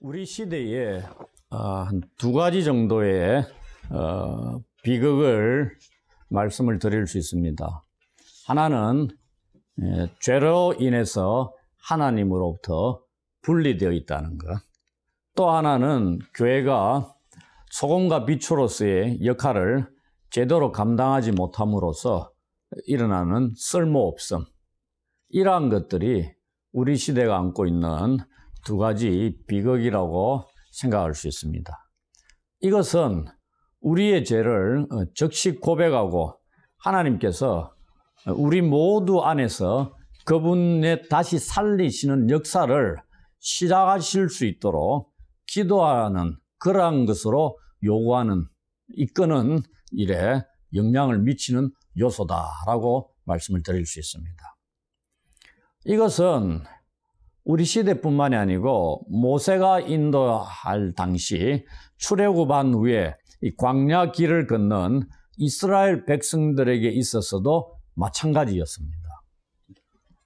우리 시대에 한 두 가지 정도의 비극을 말씀을 드릴 수 있습니다. 하나는 죄로 인해서 하나님으로부터 분리되어 있다는 것. 또 하나는 교회가 소금과 빛으로서의 역할을 제대로 감당하지 못함으로써 일어나는 쓸모없음. 이러한 것들이 우리 시대가 안고 있는 두 가지 비극이라고 생각할 수 있습니다. 이것은 우리의 죄를 적시 고백하고 하나님께서 우리 모두 안에서 그분의 다시 살리시는 역사를 시작하실 수 있도록 기도하는 그러한 것으로 요구하는, 이끄는 일에 영향을 미치는 요소다라고 말씀을 드릴 수 있습니다. 이것은 우리 시대뿐만이 아니고 모세가 인도할 당시 출애굽한 후에 이 광야 길을 걷는 이스라엘 백성들에게 있어서도 마찬가지였습니다.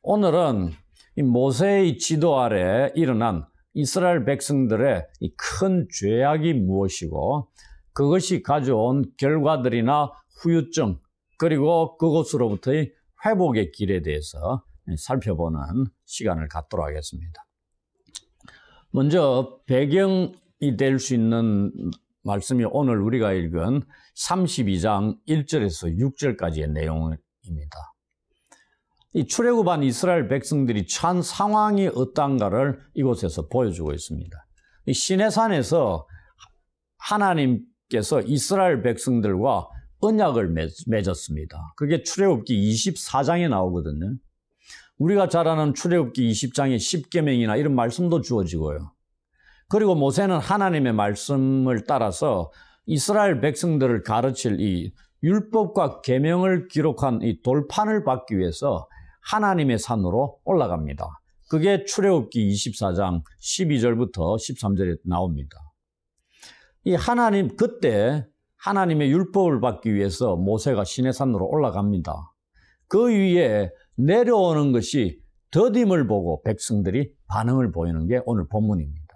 오늘은 이 모세의 지도 아래 일어난 이스라엘 백성들의 이 큰 죄악이 무엇이고 그것이 가져온 결과들이나 후유증 그리고 그것으로부터의 회복의 길에 대해서 살펴보는 시간을 갖도록 하겠습니다. 먼저 배경이 될 수 있는 말씀이 오늘 우리가 읽은 32장 1절에서 6절까지의 내용입니다. 이 출애굽한 이스라엘 백성들이 처한 상황이 어떠한가를 이곳에서 보여주고 있습니다. 이 시내산에서 하나님께서 이스라엘 백성들과 언약을 맺었습니다. 그게 출애굽기 24장에 나오거든요. 우리가 잘 아는 출애굽기 20장에 10계명이나 이런 말씀도 주어지고요. 그리고 모세는 하나님의 말씀을 따라서 이스라엘 백성들을 가르칠 이 율법과 계명을 기록한 이 돌판을 받기 위해서 하나님의 산으로 올라갑니다. 그게 출애굽기 24장 12절부터 13절에 나옵니다. 이 하나님, 그때 하나님의 율법을 받기 위해서 모세가 시내산으로 올라갑니다. 그 위에 내려오는 것이 더딤을 보고 백성들이 반응을 보이는 게 오늘 본문입니다.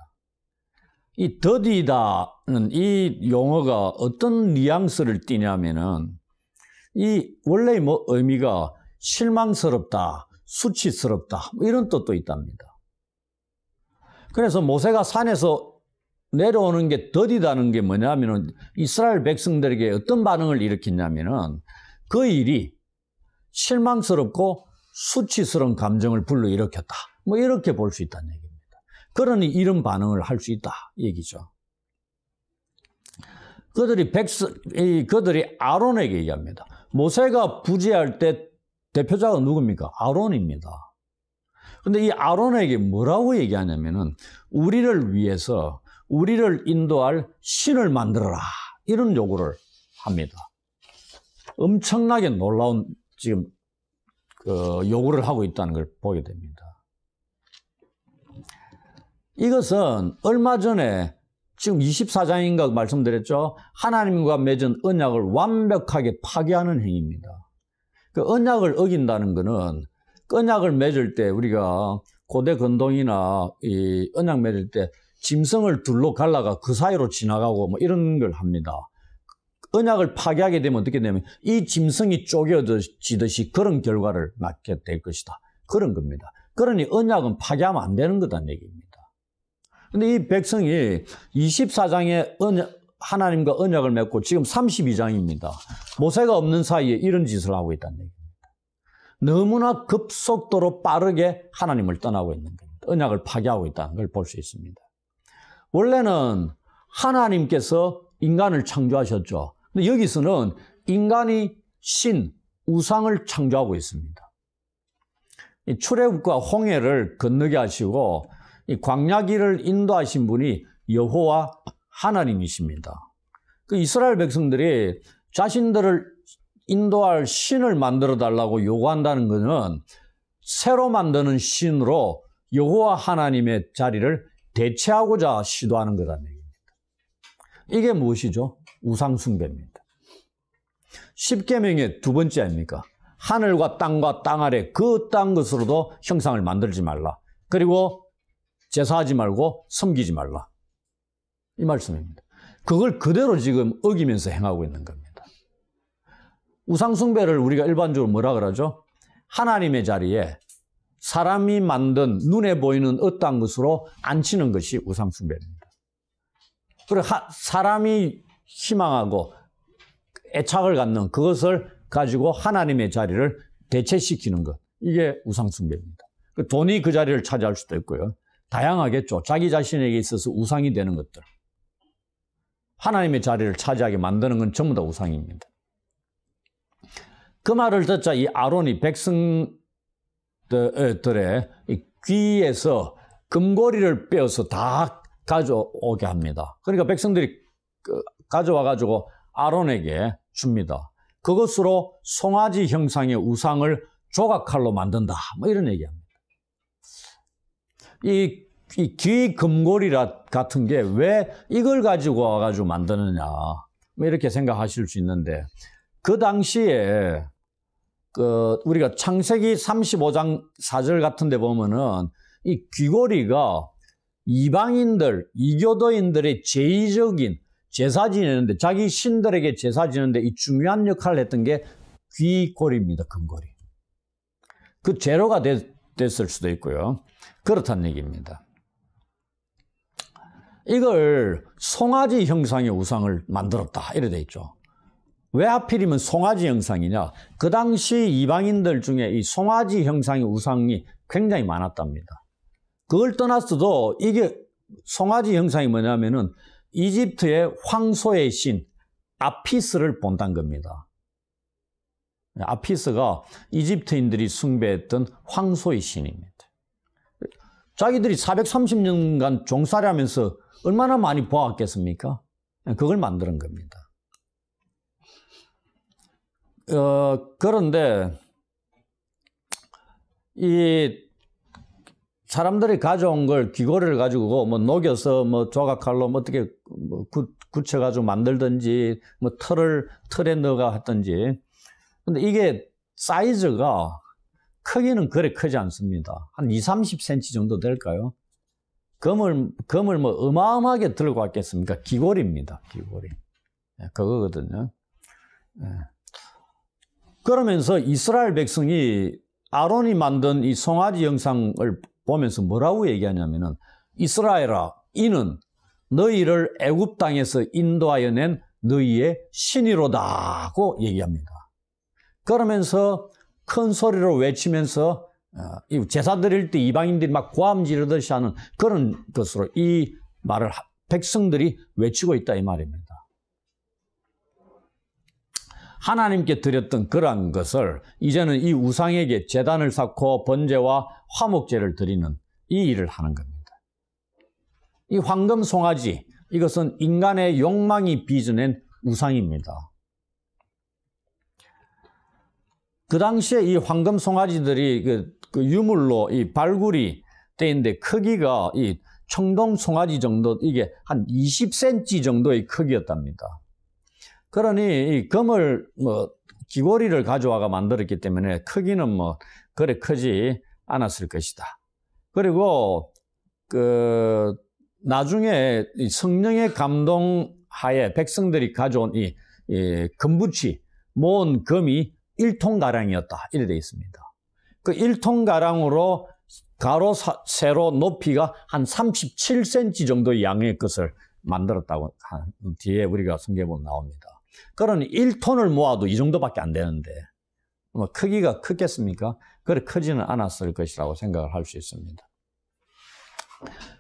이 더디다는 이 용어가 어떤 뉘앙스를 띠냐면은 이 원래의 의미가 실망스럽다, 수치스럽다 이런 뜻도 있답니다. 그래서 모세가 산에서 내려오는 게 더디다는 게 뭐냐면은 이스라엘 백성들에게 어떤 반응을 일으켰냐면은 그 일이 실망스럽고 수치스러운 감정을 불러일으켰다. 뭐 이렇게 볼 수 있다는 얘기입니다. 그러니 이런 반응을 할 수 있다 얘기죠. 그들이 아론에게 얘기합니다. 모세가 부재할 때 대표자가 누굽니까? 아론입니다. 근데 이 아론에게 뭐라고 얘기하냐면은 우리를 위해서 우리를 인도할 신을 만들어라. 이런 요구를 합니다. 엄청나게 놀라운 지금 요구를 하고 있다는 걸 보게 됩니다. 이것은 얼마 전에 지금 24장인가 말씀드렸죠. 하나님과 맺은 언약을 완벽하게 파괴하는 행위입니다. 그 언약을 어긴다는 것은 언약을 맺을 때 우리가 고대 건동이나 이 언약 맺을 때 짐승을 둘로 갈라가 그 사이로 지나가고 뭐 이런 걸 합니다. 언약을 파괴하게 되면 어떻게 되냐면 이 짐승이 쪼개지듯이 그런 결과를 낳게 될 것이다. 그런 겁니다. 그러니 언약은 파괴하면 안 되는 거다는 얘기입니다. 근데 이 백성이 24장에 하나님과 언약을 맺고 지금 32장입니다. 모세가 없는 사이에 이런 짓을 하고 있다는 얘기입니다. 너무나 급속도로 빠르게 하나님을 떠나고 있는 겁니다. 언약을 파괴하고 있다는 걸 볼 수 있습니다. 원래는 하나님께서 인간을 창조하셨죠. 근데 여기서는 인간이 신, 우상을 창조하고 있습니다. 이 출애굽과 홍해를 건너게 하시고 이 광야길을 인도하신 분이 여호와 하나님이십니다. 그 이스라엘 백성들이 자신들을 인도할 신을 만들어 달라고 요구한다는 것은 새로 만드는 신으로 여호와 하나님의 자리를 대체하고자 시도하는 거라는 얘기입니다. 이게 무엇이죠? 우상숭배입니다. 10계명의 두 번째 아닙니까? 하늘과 땅 아래 그 땅 것으로도 형상을 만들지 말라. 그리고 제사하지 말고 섬기지 말라. 이 말씀입니다. 그걸 그대로 지금 어기면서 행하고 있는 겁니다. 우상숭배를 우리가 일반적으로 뭐라 그러죠? 하나님의 자리에 사람이 만든 눈에 보이는 어떠한 것으로 앉히는 것이 우상숭배입니다. 그리고 사람이 희망하고 애착을 갖는 그것을 가지고 하나님의 자리를 대체시키는 것. 이게 우상숭배입니다. 돈이 그 자리를 차지할 수도 있고요. 다양하겠죠. 자기 자신에게 있어서 우상이 되는 것들. 하나님의 자리를 차지하게 만드는 건 전부 다 우상입니다. 그 말을 듣자 이 아론이 백성들의 귀에서 금고리를 빼어서 다 가져오게 합니다. 그러니까 백성들이 가져와가지고 아론에게 줍니다. 그것으로 송아지 형상의 우상을 조각칼로 만든다. 뭐 이런 얘기합니다. 이 귀 금고리 같은 게 왜 이걸 가지고 와가지고 만드느냐. 뭐 이렇게 생각하실 수 있는데, 그 당시에 우리가 창세기 35장 4절 같은 데 보면은 이 귀고리가 이방인들, 이교도인들의 제의적인 제사 지내는데, 자기 신들에게 제사 지내는데 이 중요한 역할을 했던 게 귀고리입니다. 금고리. 그 재료가 됐을 수도 있고요. 그렇다는 얘기입니다. 이걸 송아지 형상의 우상을 만들었다. 이래 돼 있죠. 왜 하필이면 송아지 형상이냐? 그 당시 이방인들 중에 이 송아지 형상의 우상이 굉장히 많았답니다. 그걸 떠났어도 이게 송아지 형상이 뭐냐면은 이집트의 황소의 신 아피스를 본다는 겁니다. 아피스가 이집트인들이 숭배했던 황소의 신입니다. 자기들이 430년간 종살이하면서 얼마나 많이 보았겠습니까? 그걸 만드는 겁니다. 그런데 이 사람들이 가져온 걸 귀고리를 가지고 뭐 녹여서 뭐 조각칼로 뭐 어떻게 뭐 굳혀가지고 만들든지 뭐 틀에 넣어가 했든지. 근데 이게 사이즈가 크기는 그래 크지 않습니다. 한 20-30cm 정도 될까요? 금을 뭐 어마어마하게 들고 왔겠습니까? 귀고리입니다. 귀고리. 그거거든요. 그러면서 이스라엘 백성이 아론이 만든 이 송아지 형상을 보면서 뭐라고 얘기하냐면은, 이스라엘아, 이는 너희를 애굽 땅에서 인도하여 낸 너희의 신이로다고 얘기합니다. 그러면서 큰 소리로 외치면서 제사 드릴 때 이방인들이 막 고함 지르듯이 하는 그런 것으로 이 말을 백성들이 외치고 있다, 이 말입니다. 하나님께 드렸던 그러한 것을 이제는 이 우상에게 제단을 쌓고 번제와 화목제를 드리는 이 일을 하는 겁니다. 이 황금 송아지, 이것은 인간의 욕망이 빚어낸 우상입니다. 그 당시에 이 황금 송아지들이 그 유물로 이 발굴이 돼 있는데, 크기가 이 청동 송아지 정도, 이게 한 20cm 정도의 크기였답니다. 그러니 이 금을 뭐 귀고리를 가져와가 만들었기 때문에 크기는 뭐 그래 크지 않았을 것이다. 그리고 나중에 이 성령의 감동하에 백성들이 가져온 이 금붙이 모은 금이 1톤가량이었다. 이래 되어 있습니다. 그 1톤가량으로 가로 세로 높이가 한 37cm 정도의 양의 것을 만들었다고 뒤에 우리가 성경에 보면 나옵니다. 그러니 1톤을 모아도 이 정도밖에 안 되는데 뭐 크기가 크겠습니까? 그래 크지는 않았을 것이라고 생각을 할 수 있습니다.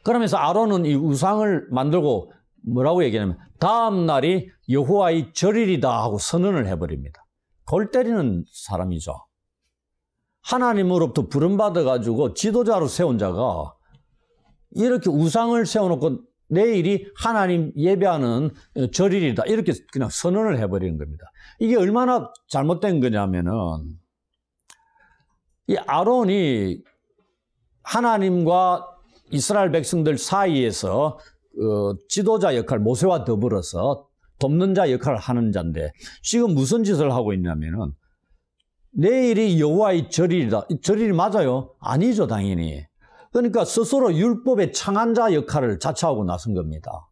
그러면서 아론은 이 우상을 만들고 뭐라고 얘기하냐면, 다음 날이 여호와의 절일이다 하고 선언을 해버립니다. 골 때리는 사람이죠. 하나님으로부터 부름받아가지고 지도자로 세운 자가 이렇게 우상을 세워놓고 내일이 하나님 예배하는 절일이다, 이렇게 그냥 선언을 해버리는 겁니다. 이게 얼마나 잘못된 거냐면은, 이 아론이 하나님과 이스라엘 백성들 사이에서 지도자 역할, 모세와 더불어서 돕는 자 역할을 하는 자인데, 지금 무슨 짓을 하고 있냐면은, 내일이 여호와의 절일이다. 절일이 맞아요? 아니죠, 당연히. 그러니까 스스로 율법의 창안자 역할을 자처하고 나선 겁니다.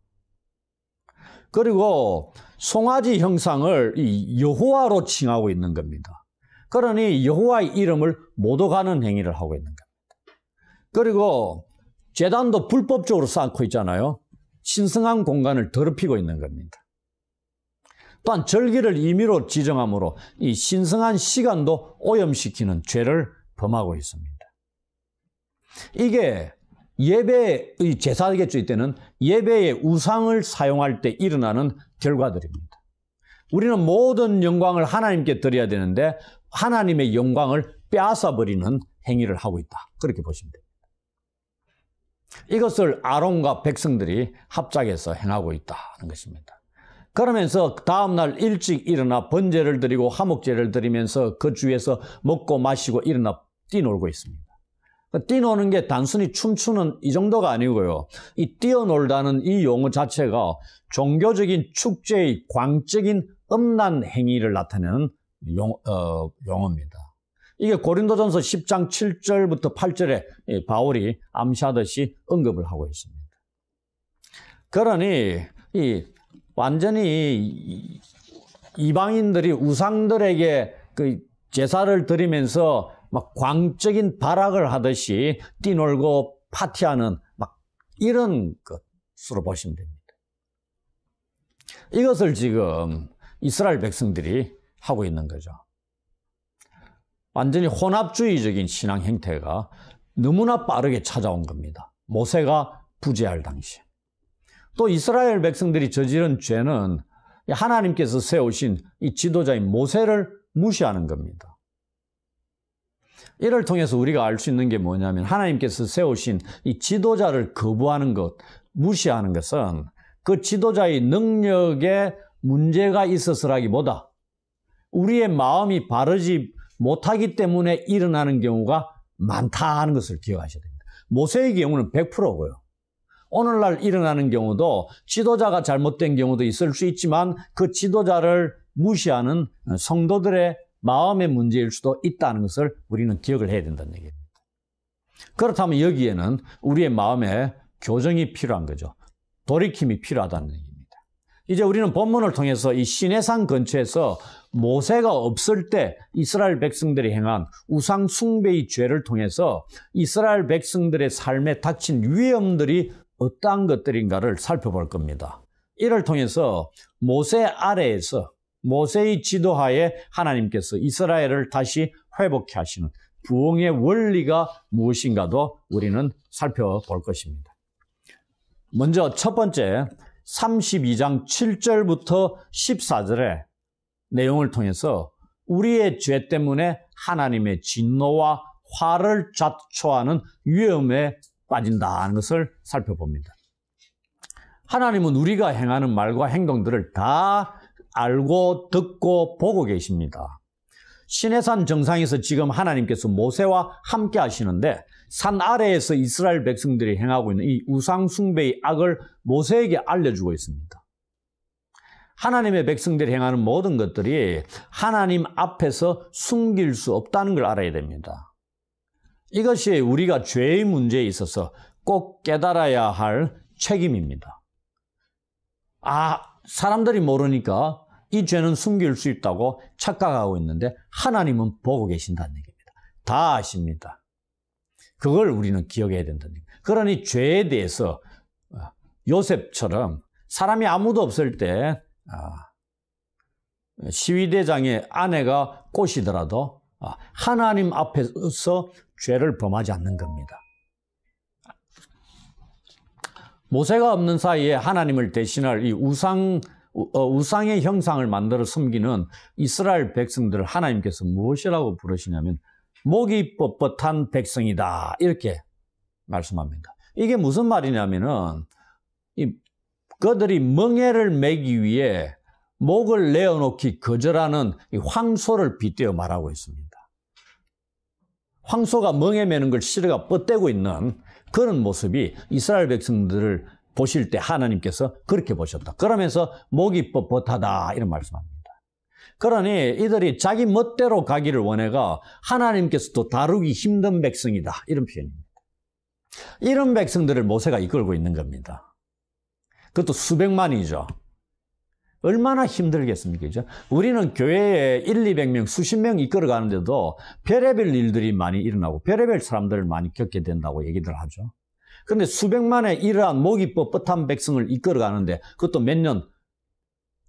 그리고 송아지 형상을 이 여호와로 칭하고 있는 겁니다. 그러니 여호와의 이름을 모독하는 행위를 하고 있는 겁니다. 그리고 제단도 불법적으로 쌓고 있잖아요. 신성한 공간을 더럽히고 있는 겁니다. 또한 절기를 임의로 지정함으로 이 신성한 시간도 오염시키는 죄를 범하고 있습니다. 이게 예배의 제사겠죠. 이때는 예배의 우상을 사용할 때 일어나는 결과들입니다. 우리는 모든 영광을 하나님께 드려야 되는데 하나님의 영광을 빼앗아버리는 행위를 하고 있다. 그렇게 보시면 됩니다. 이것을 아론과 백성들이 합작해서 행하고 있다는 것입니다. 그러면서 다음날 일찍 일어나 번제를 드리고 화목제를 드리면서 그 주에서 먹고 마시고 일어나 뛰놀고 있습니다. 뛰노는 게 단순히 춤추는 이 정도가 아니고요. 이 뛰어놀다는 이 용어 자체가 종교적인 축제의 광적인 음란 행위를 나타내는 용어입니다. 이게 고린도전서 10장 7절부터 8절에 바울이 암시하듯이 언급을 하고 있습니다. 그러니 완전히 이방인들이 우상들에게 그 제사를 드리면서 막 광적인 발악을 하듯이 뛰놀고 파티하는 막 이런 것으로 보시면 됩니다. 이것을 지금 이스라엘 백성들이 하고 있는 거죠. 완전히 혼합주의적인 신앙 행태가 너무나 빠르게 찾아온 겁니다. 모세가 부재할 당시에. 또 이스라엘 백성들이 저지른 죄는 하나님께서 세우신 이 지도자인 모세를 무시하는 겁니다. 이를 통해서 우리가 알 수 있는 게 뭐냐면 하나님께서 세우신 이 지도자를 거부하는 것, 무시하는 것은 그 지도자의 능력에 문제가 있어서라기보다 우리의 마음이 바르지 못하기 때문에 일어나는 경우가 많다는 것을 기억하셔야 됩니다. 모세의 경우는 100%고요. 오늘날 일어나는 경우도 지도자가 잘못된 경우도 있을 수 있지만 그 지도자를 무시하는 성도들의 마음의 문제일 수도 있다는 것을 우리는 기억을 해야 된다는 얘기입니다. 그렇다면 여기에는 우리의 마음에 교정이 필요한 거죠. 돌이킴이 필요하다는 얘기입니다. 이제 우리는 본문을 통해서 이 시내산 근처에서 모세가 없을 때 이스라엘 백성들이 행한 우상 숭배의 죄를 통해서 이스라엘 백성들의 삶에 닥친 위험들이 어떠한 것들인가를 살펴볼 겁니다. 이를 통해서 모세 아래에서 모세의 지도하에 하나님께서 이스라엘을 다시 회복해 하시는 부흥의 원리가 무엇인가도 우리는 살펴볼 것입니다. 먼저 첫 번째 32장 7절부터 14절의 내용을 통해서 우리의 죄 때문에 하나님의 진노와 화를 자초하는 위험에 빠진다는 것을 살펴봅니다. 하나님은 우리가 행하는 말과 행동들을 다 알고 듣고 보고 계십니다. 시내산 정상에서 지금 하나님께서 모세와 함께 하시는데 산 아래에서 이스라엘 백성들이 행하고 있는 이 우상 숭배의 악을 모세에게 알려주고 있습니다. 하나님의 백성들이 행하는 모든 것들이 하나님 앞에서 숨길 수 없다는 걸 알아야 됩니다. 이것이 우리가 죄의 문제에 있어서 꼭 깨달아야 할 책임입니다. 사람들이 모르니까 이 죄는 숨길 수 있다고 착각하고 있는데 하나님은 보고 계신다는 얘기입니다. 다 아십니다. 그걸 우리는 기억해야 된다는 얘기입니다. 그러니 죄에 대해서 요셉처럼 사람이 아무도 없을 때 시위대장의 아내가 꼬시더라도 하나님 앞에서 죄를 범하지 않는 겁니다. 모세가 없는 사이에 하나님을 대신할 이 우상의 형상을 만들어 섬기는 이스라엘 백성들을 하나님께서 무엇이라고 부르시냐면 목이 뻣뻣한 백성이다 이렇게 말씀합니다. 이게 무슨 말이냐면은 그들이 멍에를 매기 위해 목을 내어놓기 거절하는 이 황소를 빗대어 말하고 있습니다. 황소가 멍에 매는 걸 실어가 뻗대고 있는 그런 모습이 이스라엘 백성들을 보실 때 하나님께서 그렇게 보셨다. 그러면서 목이 뻣뻣하다 이런 말씀합니다. 그러니 이들이 자기 멋대로 가기를 원해가 하나님께서도 다루기 힘든 백성이다 이런 표현입니다. 이런 백성들을 모세가 이끌고 있는 겁니다. 그것도 수백만이죠. 얼마나 힘들겠습니까? 그죠? 우리는 교회에 200명, 수십 명 이끌어 가는데도 별의별 일들이 많이 일어나고 별의별 사람들을 많이 겪게 된다고 얘기들 하죠. 그런데 수백만의 이러한 목이 뻣뻣한 백성을 이끌어 가는데 그것도 몇 년,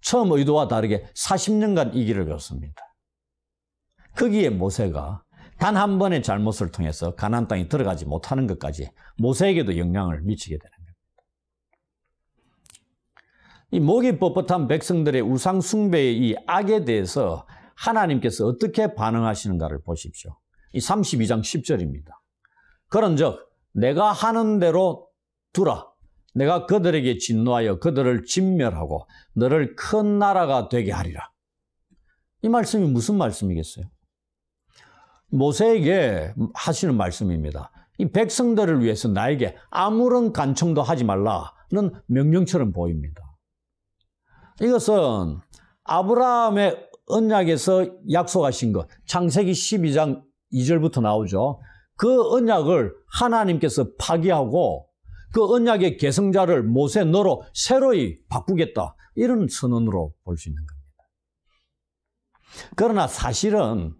처음 의도와 다르게 40년간 이 길을 걷습니다. 거기에 모세가 단 한 번의 잘못을 통해서 가나안 땅에 들어가지 못하는 것까지 모세에게도 영향을 미치게 되는 겁니다. 이 목이 뻣뻣한 백성들의 우상 숭배의 이 악에 대해서 하나님께서 어떻게 반응하시는가를 보십시오. 이 32장 10절입니다. 그런즉 내가 하는 대로 두라. 내가 그들에게 진노하여 그들을 진멸하고 너를 큰 나라가 되게 하리라. 이 말씀이 무슨 말씀이겠어요? 모세에게 하시는 말씀입니다. 이 백성들을 위해서 나에게 아무런 간청도 하지 말라는 명령처럼 보입니다. 이것은 아브라함의 언약에서 약속하신 것, 창세기 12장 2절부터 나오죠. 그 언약을 하나님께서 파기하고 그 언약의 계승자를 모세 너로 새로이 바꾸겠다. 이런 선언으로 볼 수 있는 겁니다. 그러나 사실은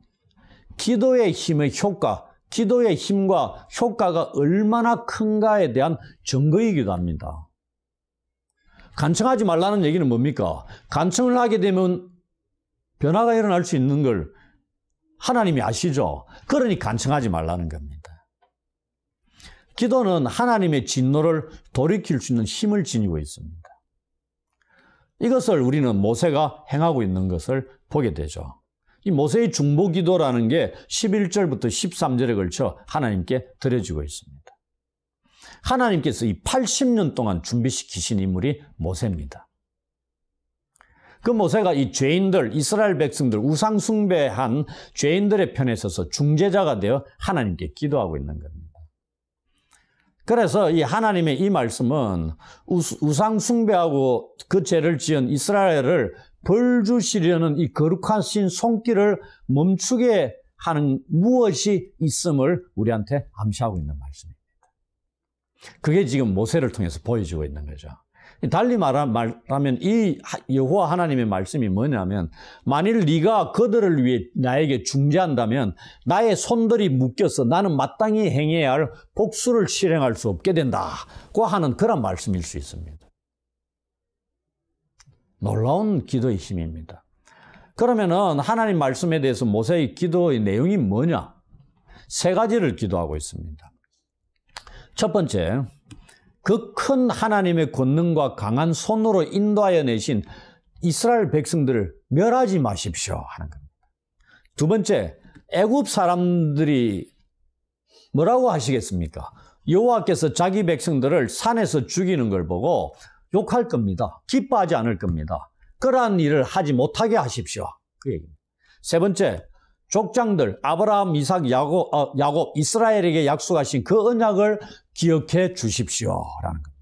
기도의 힘의 효과, 기도의 힘과 효과가 얼마나 큰가에 대한 증거이기도 합니다. 간청하지 말라는 얘기는 뭡니까? 간청을 하게 되면 변화가 일어날 수 있는 걸 하나님이 아시죠? 그러니 간청하지 말라는 겁니다. 기도는 하나님의 진노를 돌이킬 수 있는 힘을 지니고 있습니다. 이것을 우리는 모세가 행하고 있는 것을 보게 되죠. 이 모세의 중보기도라는 게 11절부터 13절에 걸쳐 하나님께 드려지고 있습니다. 하나님께서 이 80년 동안 준비시키신 인물이 모세입니다. 그 모세가 이 죄인들, 이스라엘 백성들, 우상 숭배한 죄인들의 편에 서서 중재자가 되어 하나님께 기도하고 있는 겁니다. 그래서 이 하나님의 이 말씀은 우상 숭배하고 그 죄를 지은 이스라엘을 벌 주시려는 이 거룩하신 손길을 멈추게 하는 무엇이 있음을 우리한테 암시하고 있는 말씀입니다. 그게 지금 모세를 통해서 보여지고 있는 거죠. 달리 말하면 이 여호와 하나님의 말씀이 뭐냐면 만일 네가 그들을 위해 나에게 중재한다면 나의 손들이 묶여서 나는 마땅히 행해야 할 복수를 실행할 수 없게 된다고 하는 그런 말씀일 수 있습니다. 놀라운 기도의 힘입니다. 그러면은 하나님 말씀에 대해서 모세의 기도의 내용이 뭐냐? 세 가지를 기도하고 있습니다. 첫 번째, 그 큰 하나님의 권능과 강한 손으로 인도하여 내신 이스라엘 백성들을 멸하지 마십시오 하는 겁니다. 두 번째, 애굽 사람들이 뭐라고 하시겠습니까? 여호와께서 자기 백성들을 산에서 죽이는 걸 보고 욕할 겁니다. 기뻐하지 않을 겁니다. 그러한 일을 하지 못하게 하십시오. 그 얘기입니다. 세 번째, 족장들 아브라함, 이삭, 야곱, 이스라엘에게 약속하신 그 언약을 기억해 주십시오라는 겁니다.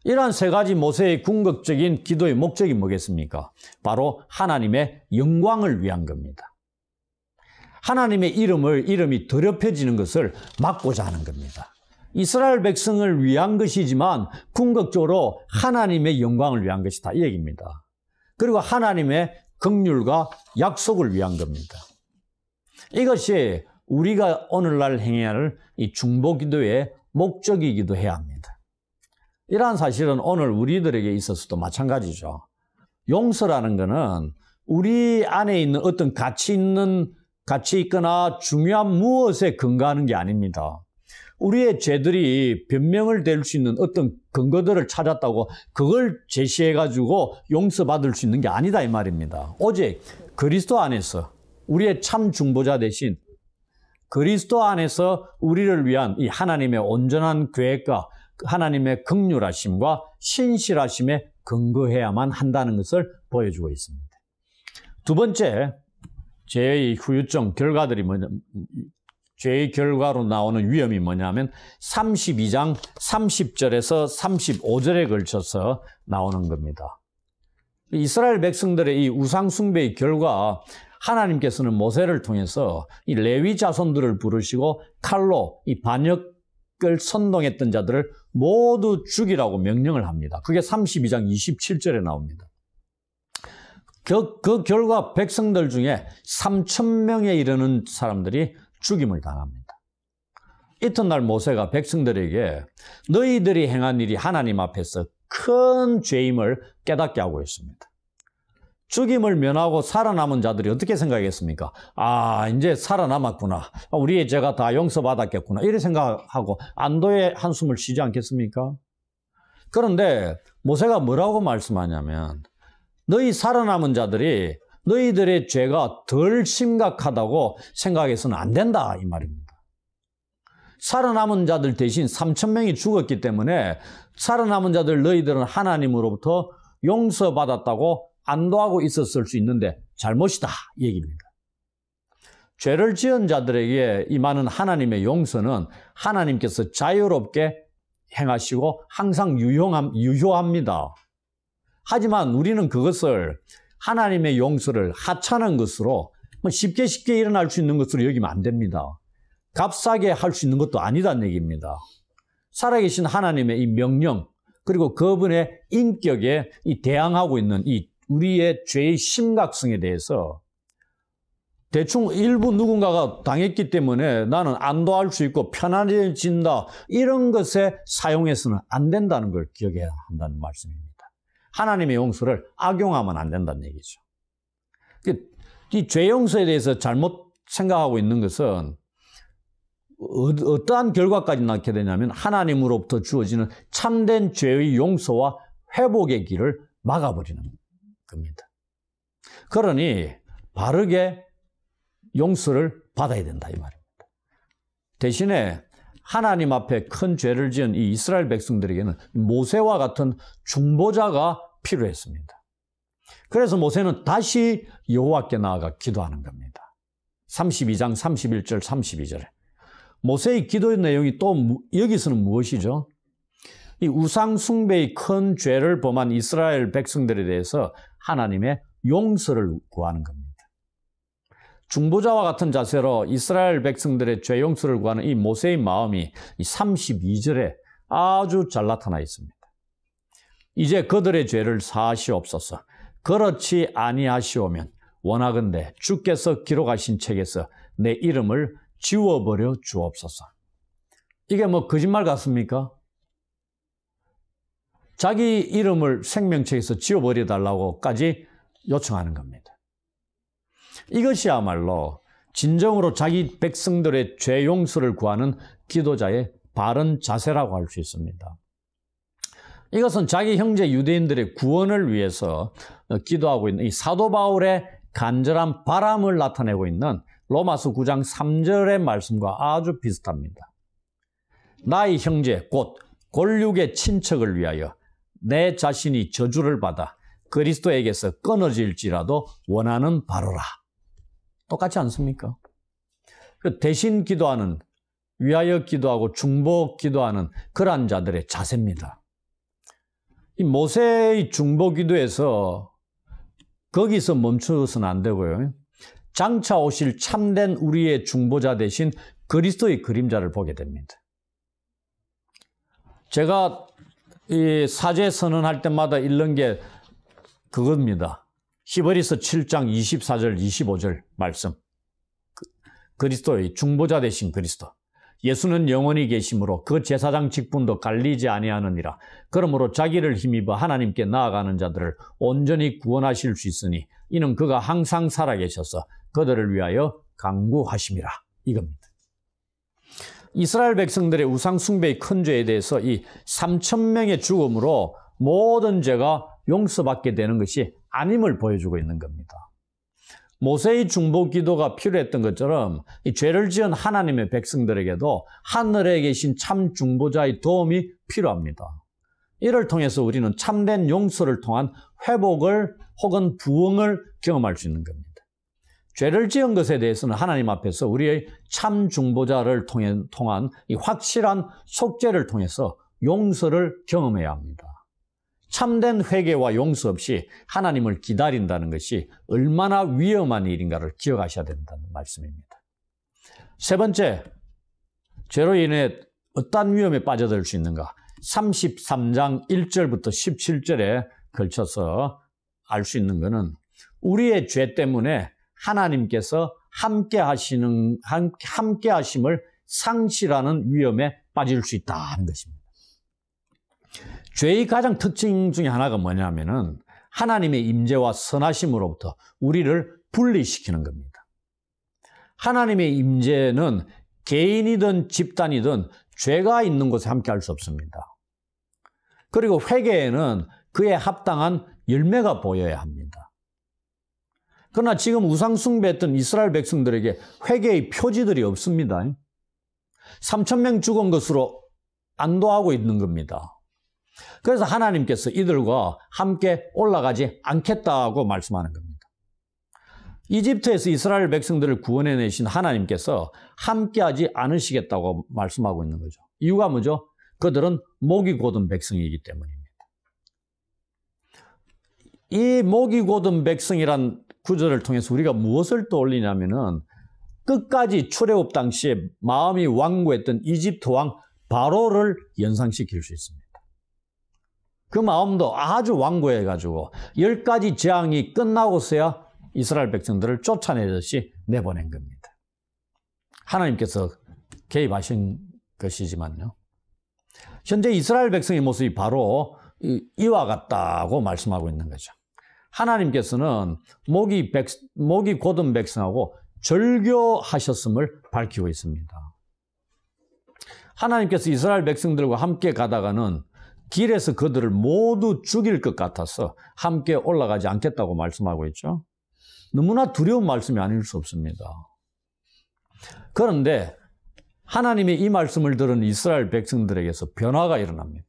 이러한 세 가지 모세의 궁극적인 기도의 목적이 뭐겠습니까? 바로 하나님의 영광을 위한 겁니다. 하나님의 이름이 더럽혀지는 것을 막고자 하는 겁니다. 이스라엘 백성을 위한 것이지만 궁극적으로 하나님의 영광을 위한 것이다 이 얘기입니다. 그리고 하나님의 긍휼과 약속을 위한 겁니다. 이것이 우리가 오늘날 행해야 할 이 중보기도의 목적이기도 해야 합니다. 이러한 사실은 오늘 우리들에게 있어서도 마찬가지죠. 용서라는 것은 우리 안에 있는 어떤 가치 있거나 중요한 무엇에 근거하는 게 아닙니다. 우리의 죄들이 변명을 될 수 있는 어떤 근거들을 찾았다고 그걸 제시해가지고 용서받을 수 있는 게 아니다 이 말입니다. 오직 그리스도 안에서 우리의 참 중보자 대신 그리스도 안에서 우리를 위한 이 하나님의 온전한 계획과 하나님의 긍휼하심과 신실하심에 근거해야만 한다는 것을 보여주고 있습니다. 두 번째, 죄의 후유증 결과들이 죄의 결과로 나오는 위험이 뭐냐면 32장 30절에서 35절에 걸쳐서 나오는 겁니다. 이스라엘 백성들의 이 우상 숭배의 결과 하나님께서는 모세를 통해서 이 레위 자손들을 부르시고 칼로 이 반역을 선동했던 자들을 모두 죽이라고 명령을 합니다. 그게 32장 27절에 나옵니다. 그 결과 백성들 중에 3,000명에 이르는 사람들이 죽임을 당합니다. 이튿날 모세가 백성들에게 너희들이 행한 일이 하나님 앞에서 큰 죄임을 깨닫게 하고 있습니다. 죽임을 면하고 살아남은 자들이 어떻게 생각했습니까? 아, 이제 살아남았구나. 우리의 죄가 다 용서받았겠구나. 이렇게 생각하고 안도의 한숨을 쉬지 않겠습니까? 그런데 모세가 뭐라고 말씀하냐면 너희 살아남은 자들이 너희들의 죄가 덜 심각하다고 생각해서는 안 된다 이 말입니다. 살아남은 자들 대신 3,000명이 죽었기 때문에 살아남은 자들 너희들은 하나님으로부터 용서받았다고 안도하고 있었을 수 있는데 잘못이다 이 얘기입니다. 죄를 지은 자들에게 임하는 하나님의 용서는 하나님께서 자유롭게 행하시고 항상 유효합니다. 하지만 우리는 그것을 하나님의 용서를 하찮은 것으로 쉽게 일어날 수 있는 것으로 여기면 안 됩니다. 값싸게 할 수 있는 것도 아니다는 얘기입니다. 살아계신 하나님의 이 명령 그리고 그분의 인격에 이 대항하고 있는 이 우리의 죄의 심각성에 대해서 대충 일부 누군가가 당했기 때문에 나는 안도할 수 있고 편안해진다 이런 것에 사용해서는 안 된다는 걸 기억해야 한다는 말씀입니다. 하나님의 용서를 악용하면 안 된다는 얘기죠. 이 죄 용서에 대해서 잘못 생각하고 있는 것은 어떠한 결과까지 낳게 되냐면 하나님으로부터 주어지는 참된 죄의 용서와 회복의 길을 막아버리는 겁니다. 그러니 바르게 용서를 받아야 된다 이 말입니다. 대신에 하나님 앞에 큰 죄를 지은 이 이스라엘 백성들에게는 모세와 같은 중보자가 필요했습니다. 그래서 모세는 다시 여호와께 나아가 기도하는 겁니다. 32장 31절 32절에 모세의 기도의 내용이 또 여기서는 무엇이죠? 이 우상 숭배의 큰 죄를 범한 이스라엘 백성들에 대해서 하나님의 용서를 구하는 겁니다. 중보자와 같은 자세로 이스라엘 백성들의 죄 용서를 구하는 이 모세의 마음이 이 32절에 아주 잘 나타나 있습니다. 이제 그들의 죄를 사하시옵소서. 그렇지 아니하시오면 원하건대 주께서 기록하신 책에서 내 이름을 지워버려 주옵소서. 이게 뭐 거짓말 같습니까? 자기 이름을 생명책에서 지워버려 달라고까지 요청하는 겁니다. 이것이야말로 진정으로 자기 백성들의 죄 용서를 구하는 기도자의 바른 자세라고 할 수 있습니다. 이것은 자기 형제 유대인들의 구원을 위해서 기도하고 있는 이 사도 바울의 간절한 바람을 나타내고 있는 로마서 9장 3절의 말씀과 아주 비슷합니다. 나의 형제 곧 골육의 친척을 위하여 내 자신이 저주를 받아 그리스도에게서 끊어질지라도 원하는 바로라. 똑같지 않습니까? 대신 기도하는, 위하여 기도하고 중보 기도하는 그러한 자들의 자세입니다. 이 모세의 중보 기도에서 거기서 멈춰서는 안 되고요. 장차 오실 참된 우리의 중보자 대신 그리스도의 그림자를 보게 됩니다. 제가 이 사죄 선언할 때마다 읽는 게 그겁니다. 히브리서 7장 24절 25절 말씀. 그리스도의 중보자 되신 그리스도. 예수는 영원히 계심으로 그 제사장 직분도 갈리지 아니하느니라. 그러므로 자기를 힘입어 하나님께 나아가는 자들을 온전히 구원하실 수 있으니 이는 그가 항상 살아계셔서 그들을 위하여 간구하심이라. 이겁니다. 이스라엘 백성들의 우상 숭배의 큰 죄에 대해서 이 3,000명의 죽음으로 모든 죄가 용서받게 되는 것이 아님을 보여주고 있는 겁니다. 모세의 중보 기도가 필요했던 것처럼 이 죄를 지은 하나님의 백성들에게도 하늘에 계신 참 중보자의 도움이 필요합니다. 이를 통해서 우리는 참된 용서를 통한 회복을 혹은 부흥을 경험할 수 있는 겁니다. 죄를 지은 것에 대해서는 하나님 앞에서 우리의 참 중보자를 통한 이 확실한 속죄를 통해서 용서를 경험해야 합니다. 참된 회개와 용서 없이 하나님을 기다린다는 것이 얼마나 위험한 일인가를 기억하셔야 된다는 말씀입니다. 세 번째, 죄로 인해 어떤 위험에 빠져들 수 있는가? 33장 1절부터 17절에 걸쳐서 알 수 있는 것은 우리의 죄 때문에 하나님께서 함께 하심을 상실하는 위험에 빠질 수 있다는 것입니다. 죄의 가장 특징 중에 하나가 뭐냐면은 하나님의 임재와 선하심으로부터 우리를 분리시키는 겁니다. 하나님의 임재는 개인이든 집단이든 죄가 있는 곳에 함께 할 수 없습니다. 그리고 회개에는 그에 합당한 열매가 보여야 합니다. 그러나 지금 우상숭배했던 이스라엘 백성들에게 회개의 표지들이 없습니다. 3,000명 죽은 것으로 안도하고 있는 겁니다. 그래서 하나님께서 이들과 함께 올라가지 않겠다고 말씀하는 겁니다. 이집트에서 이스라엘 백성들을 구원해내신 하나님께서 함께하지 않으시겠다고 말씀하고 있는 거죠. 이유가 뭐죠? 그들은 목이 곧은 백성이기 때문입니다. 이 목이 곧은 백성이란 구절을 통해서 우리가 무엇을 떠올리냐면은 끝까지 출애굽 당시에 마음이 완고했던 이집트 왕 바로를 연상시킬 수 있습니다. 그 마음도 아주 완고해가지고 10가지 재앙이 끝나고서야 이스라엘 백성들을 쫓아내듯이 내보낸 겁니다. 하나님께서 개입하신 것이지만요. 현재 이스라엘 백성의 모습이 바로 이와 같다고 말씀하고 있는 거죠. 하나님께서는 목이 곧은 백성하고 절교하셨음을 밝히고 있습니다. 하나님께서 이스라엘 백성들과 함께 가다가는 길에서 그들을 모두 죽일 것 같아서 함께 올라가지 않겠다고 말씀하고 있죠. 너무나 두려운 말씀이 아닐 수 없습니다. 그런데 하나님의 이 말씀을 들은 이스라엘 백성들에게서 변화가 일어납니다.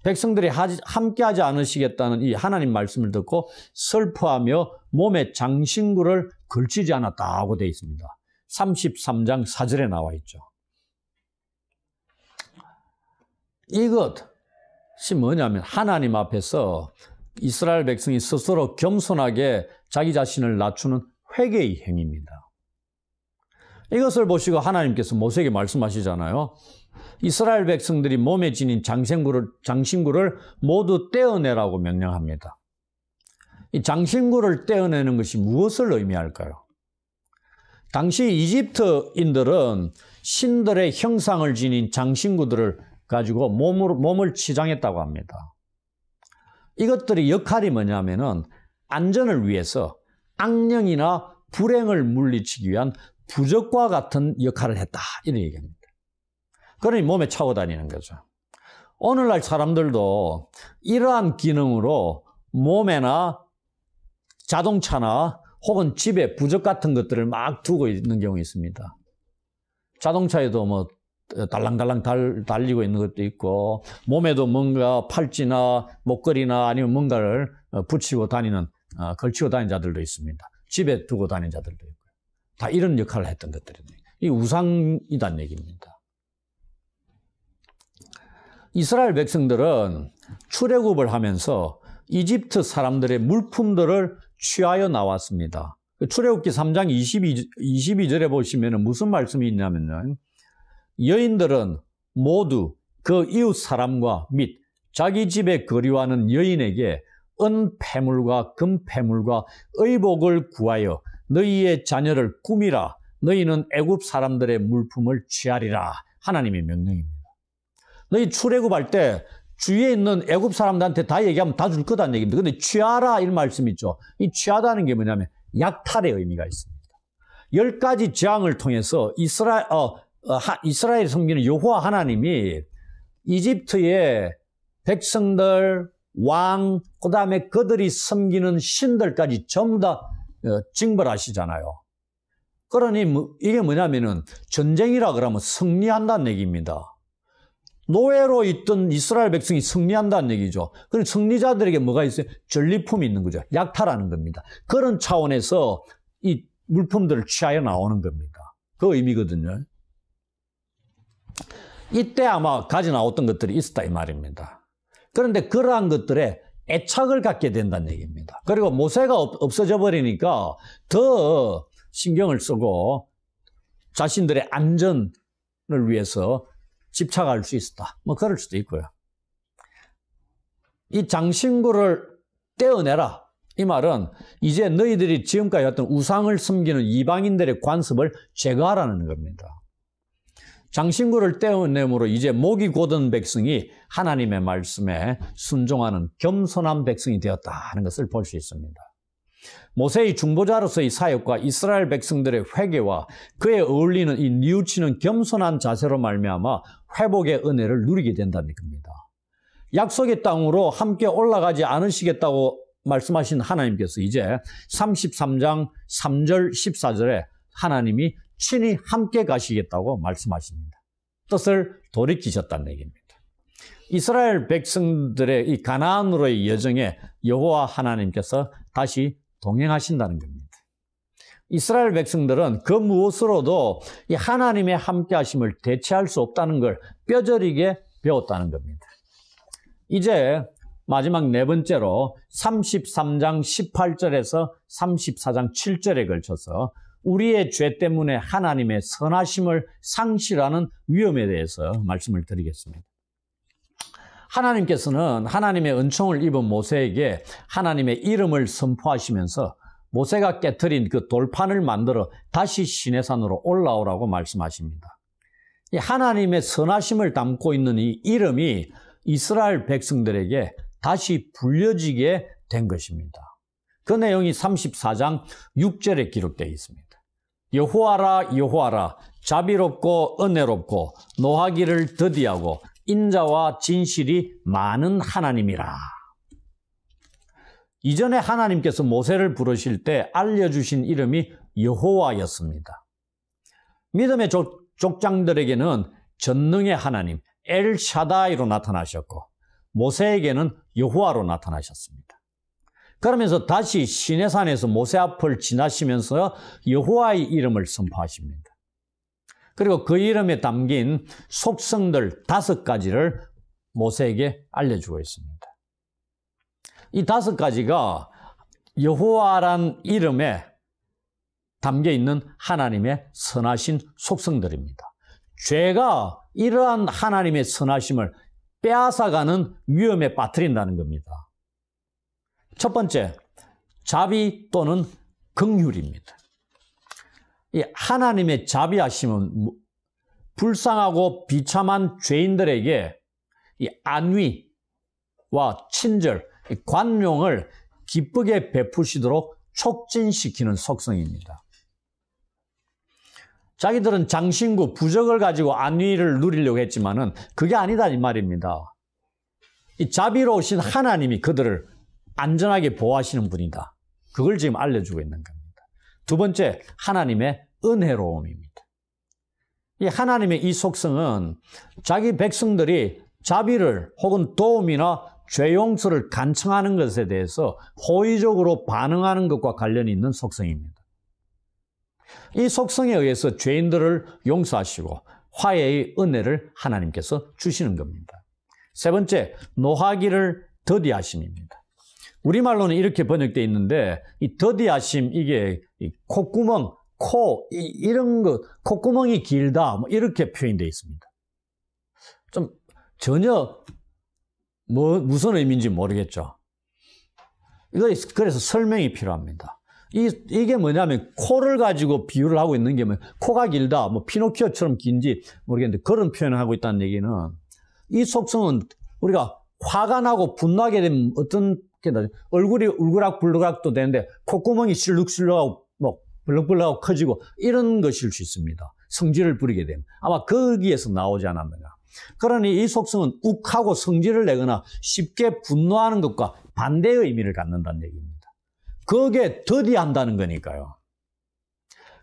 백성들이 함께하지 않으시겠다는 이 하나님 말씀을 듣고 슬퍼하며 몸에 장신구를 걸치지 않았다고 되어 있습니다. 33장 4절에 나와 있죠. 이것이 뭐냐면 하나님 앞에서 이스라엘 백성이 스스로 겸손하게 자기 자신을 낮추는 회개의 행위입니다. 이것을 보시고 하나님께서 모세에게 말씀하시잖아요. 이스라엘 백성들이 몸에 지닌 장신구를 모두 떼어내라고 명령합니다. 이 장신구를 떼어내는 것이 무엇을 의미할까요? 당시 이집트인들은 신들의 형상을 지닌 장신구들을 가지고 몸을 치장했다고 합니다. 이것들의 역할이 뭐냐면은 안전을 위해서 악령이나 불행을 물리치기 위한 부적과 같은 역할을 했다. 이런 얘기입니다. 그러니 몸에 차고 다니는 거죠. 오늘날 사람들도 이러한 기능으로 몸에나 자동차나 혹은 집에 부적 같은 것들을 막 두고 있는 경우가 있습니다. 자동차에도 뭐 달랑달랑 달리고 있는 것도 있고 몸에도 뭔가 팔찌나 목걸이나 아니면 뭔가를 붙이고 다니는 걸치고 다니는 자들도 있습니다. 집에 두고 다니는 자들도 있고 다 이런 역할을 했던 것들입니다. 이 우상이란 얘기입니다. 이스라엘 백성들은 출애굽을 하면서 이집트 사람들의 물품들을 취하여 나왔습니다. 출애굽기 3장 22절에 보시면 무슨 말씀이 있냐면요. 여인들은 모두 그 이웃 사람과 및 자기 집에 거류하는 여인에게 은폐물과 금폐물과 의복을 구하여 너희의 자녀를 꾸미라. 너희는 애굽 사람들의 물품을 취하리라. 하나님의 명령입니다. 너희 출애굽할 때 주위에 있는 애굽 사람들한테 다 얘기하면 다 줄 거다는 얘기입니다. 그런데 취하라 이런 말씀이 있죠. 이 취하다는 게 뭐냐면 약탈의 의미가 있습니다. 10가지 재앙을 통해서 이스라엘 섬기는 여호와 하나님이 이집트의 백성들, 왕, 그 다음에 그들이 섬기는 신들까지 전부 다 징벌하시잖아요. 그러니 이게 뭐냐면은 전쟁이라 그러면 승리한다는 얘기입니다. 노예로 있던 이스라엘 백성이 승리한다는 얘기죠. 그럼 승리자들에게 뭐가 있어요? 전리품이 있는 거죠. 약탈하는 겁니다. 그런 차원에서 이 물품들을 취하여 나오는 겁니다. 그 의미거든요. 이때 아마 가져 나왔던 것들이 있었다 이 말입니다. 그런데 그러한 것들에 애착을 갖게 된다는 얘기입니다. 그리고 모세가 없어져 버리니까 더 신경을 쓰고 자신들의 안전을 위해서 집착할 수 있었다. 뭐 그럴 수도 있고요. 이 장신구를 떼어내라. 이 말은 이제 너희들이 지금까지 했던 우상을 섬기는 이방인들의 관습을 제거하라는 겁니다. 장신구를 떼어내므로 이제 목이 곧은 백성이 하나님의 말씀에 순종하는 겸손한 백성이 되었다는 것을 볼 수 있습니다. 모세의 중보자로서의 사역과 이스라엘 백성들의 회개와 그에 어울리는 이 뉘우치는 겸손한 자세로 말미암아 회복의 은혜를 누리게 된다는 겁니다. 약속의 땅으로 함께 올라가지 않으시겠다고 말씀하신 하나님께서 이제 33장 3절 14절에 하나님이 친히 함께 가시겠다고 말씀하십니다. 뜻을 돌이키셨다는 얘기입니다. 이스라엘 백성들의 이 가나안으로의 여정에 여호와 하나님께서 다시 동행하신다는 겁니다. 이스라엘 백성들은 그 무엇으로도 이 하나님의 함께하심을 대체할 수 없다는 걸 뼈저리게 배웠다는 겁니다. 이제 마지막 네 번째로 33장 18절에서 34장 7절에 걸쳐서 우리의 죄 때문에 하나님의 선하심을 상실하는 위험에 대해서 말씀을 드리겠습니다. 하나님께서는 하나님의 은총을 입은 모세에게 하나님의 이름을 선포하시면서 모세가 깨트린 그 돌판을 만들어 다시 시내산으로 올라오라고 말씀하십니다. 이 하나님의 선하심을 담고 있는 이 이름이 이스라엘 백성들에게 다시 불려지게 된 것입니다. 그 내용이 34장 6절에 기록되어 있습니다. 여호와라 여호와라 자비롭고 은혜롭고 노하기를 더디하고 인자와 진실이 많은 하나님이라. 이전에 하나님께서 모세를 부르실 때 알려주신 이름이 여호와였습니다. 믿음의 족장들에게는 전능의 하나님 엘샤다이로 나타나셨고 모세에게는 여호와로 나타나셨습니다. 그러면서 다시 시내산에서 모세 앞을 지나시면서 여호와의 이름을 선포하십니다. 그리고 그 이름에 담긴 속성들 5가지를 모세에게 알려주고 있습니다. 이 5가지가 여호와란 이름에 담겨 있는 하나님의 선하신 속성들입니다. 죄가 이러한 하나님의 선하심을 빼앗아가는 위험에 빠뜨린다는 겁니다. 첫 번째, 자비 또는 긍휼입니다. 이 하나님의 자비하심은 불쌍하고 비참한 죄인들에게 이 안위와 친절, 이 관용을 기쁘게 베푸시도록 촉진시키는 속성입니다. 자기들은 장신구, 부적을 가지고 안위를 누리려고 했지만은 그게 아니다 이 말입니다. 이 자비로우신 하나님이 그들을 안전하게 보호하시는 분이다. 그걸 지금 알려주고 있는 겁니다. 두 번째, 하나님의 은혜로움입니다. 이 하나님의 이 속성은 자기 백성들이 자비를 혹은 도움이나 죄 용서를 간청하는 것에 대해서 호의적으로 반응하는 것과 관련이 있는 속성입니다. 이 속성에 의해서 죄인들을 용서하시고 화해의 은혜를 하나님께서 주시는 겁니다. 세 번째, 노하기를 더디하심입니다. 우리말로는 이렇게 번역되어 있는데 이 더디하심, 이게 콧구멍, 이런 거, 콧구멍이 길다 뭐 이렇게 표현되어 있습니다. 좀 전혀 무슨 의미인지 모르겠죠. 그래서 설명이 필요합니다. 이게 뭐냐면 코를 가지고 비유를 하고 있는 게 코가 길다, 뭐 피노키오처럼 긴지 모르겠는데 그런 표현을 하고 있다는 얘기는 이 속성은 우리가 화가 나고 분노하게 되면 어떤 얼굴이 울그락불그락도 되는데 콧구멍이 실룩실룩하고 뭐 벌럭벌럭하고 커지고 이런 것일 수 있습니다. 성질을 부리게 되면 아마 거기에서 나오지 않았느냐. 그러니 이 속성은 욱하고 성질을 내거나 쉽게 분노하는 것과 반대의 의미를 갖는다는 얘기입니다. 그게 더디한다는 거니까요.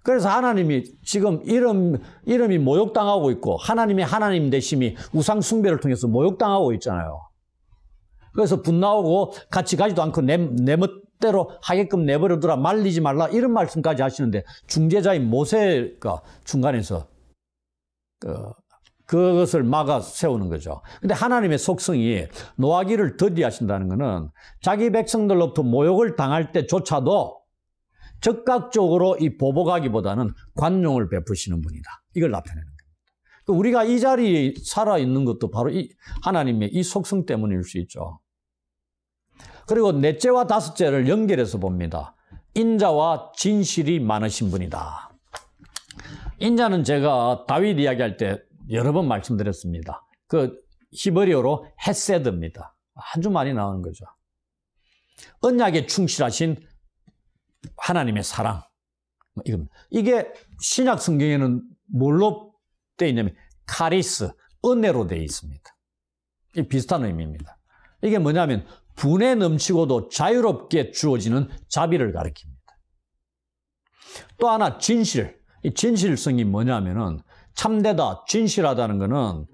그래서 하나님이 지금 이름이 모욕당하고 있고 하나님의 하나님 되심이 우상 숭배를 통해서 모욕당하고 있잖아요. 그래서 분노하고 같이 가지도 않고 내 멋대로 하게끔 내버려두라, 말리지 말라 이런 말씀까지 하시는데 중재자인 모세가 중간에서 그것을 막아 세우는 거죠. 근데 하나님의 속성이 노하기를 더디하신다는 것은 자기 백성들로부터 모욕을 당할 때조차도 적극적으로 이 보복하기보다는 관용을 베푸시는 분이다. 이걸 나타내는 겁니다. 우리가 이 자리에 살아있는 것도 바로 이 하나님의 이 속성 때문일 수 있죠. 그리고 넷째와 다섯째를 연결해서 봅니다. 인자와 진실이 많으신 분이다. 인자는 제가 다윗 이야기할 때 여러 번 말씀드렸습니다. 그 히브리어로 헤세드입니다. 아주 많이 나오는 거죠. 언약에 충실하신 하나님의 사랑. 이게 신약 성경에는 뭘로 되어 있냐면 카리스, 은혜로 되어 있습니다. 이 비슷한 의미입니다. 이게 뭐냐면 분에 넘치고도 자유롭게 주어지는 자비를 가리킵니다. 또 하나 진실. 이 진실성이 뭐냐면은 참되다, 진실하다는 것은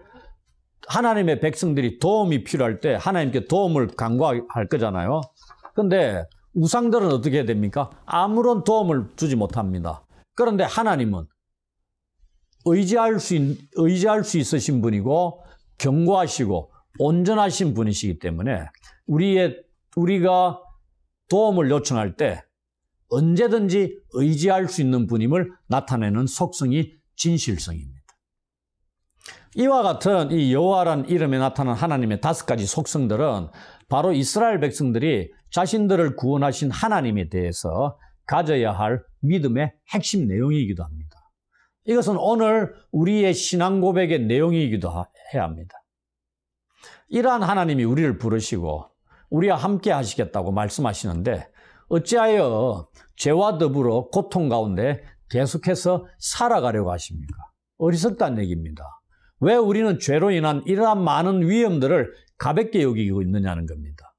하나님의 백성들이 도움이 필요할 때 하나님께 도움을 간구할 거잖아요. 근데 우상들은 어떻게 해야 됩니까? 아무런 도움을 주지 못합니다. 그런데 하나님은 의지할 수 있으신 분이고 견고하시고 온전하신 분이시기 때문에 우리가 도움을 요청할 때 언제든지 의지할 수 있는 분임을 나타내는 속성이 진실성입니다. 이와 같은 이 여호와라는 이름에 나타난 하나님의 5가지 속성들은 바로 이스라엘 백성들이 자신들을 구원하신 하나님에 대해서 가져야 할 믿음의 핵심 내용이기도 합니다. 이것은 오늘 우리의 신앙 고백의 내용이기도 해야 합니다. 이러한 하나님이 우리를 부르시고 우리와 함께 하시겠다고 말씀하시는데 어찌하여 죄와 더불어 고통 가운데 계속해서 살아가려고 하십니까? 어리석다는 얘기입니다. 왜 우리는 죄로 인한 이러한 많은 위험들을 가볍게 여기고 있느냐는 겁니다.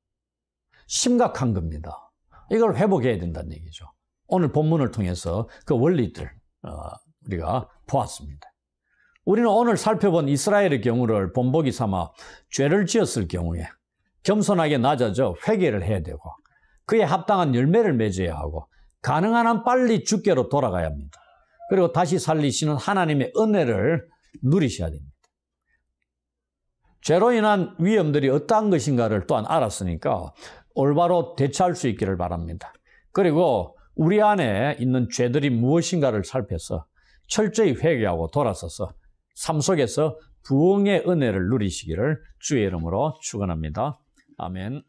심각한 겁니다. 이걸 회복해야 된다는 얘기죠. 오늘 본문을 통해서 그 원리들 우리가 보았습니다. 우리는 오늘 살펴본 이스라엘의 경우를 본보기 삼아 죄를 지었을 경우에 겸손하게 낮아져 회개를 해야 되고 그에 합당한 열매를 맺어야 하고 가능한 한 빨리 주께로 돌아가야 합니다. 그리고 다시 살리시는 하나님의 은혜를 누리셔야 됩니다. 죄로 인한 위험들이 어떠한 것인가를 또한 알았으니까 올바로 대처할 수 있기를 바랍니다. 그리고 우리 안에 있는 죄들이 무엇인가를 살펴서 철저히 회개하고 돌아서서 삶 속에서 부흥의 은혜를 누리시기를 주의 이름으로 축원합니다. 아멘.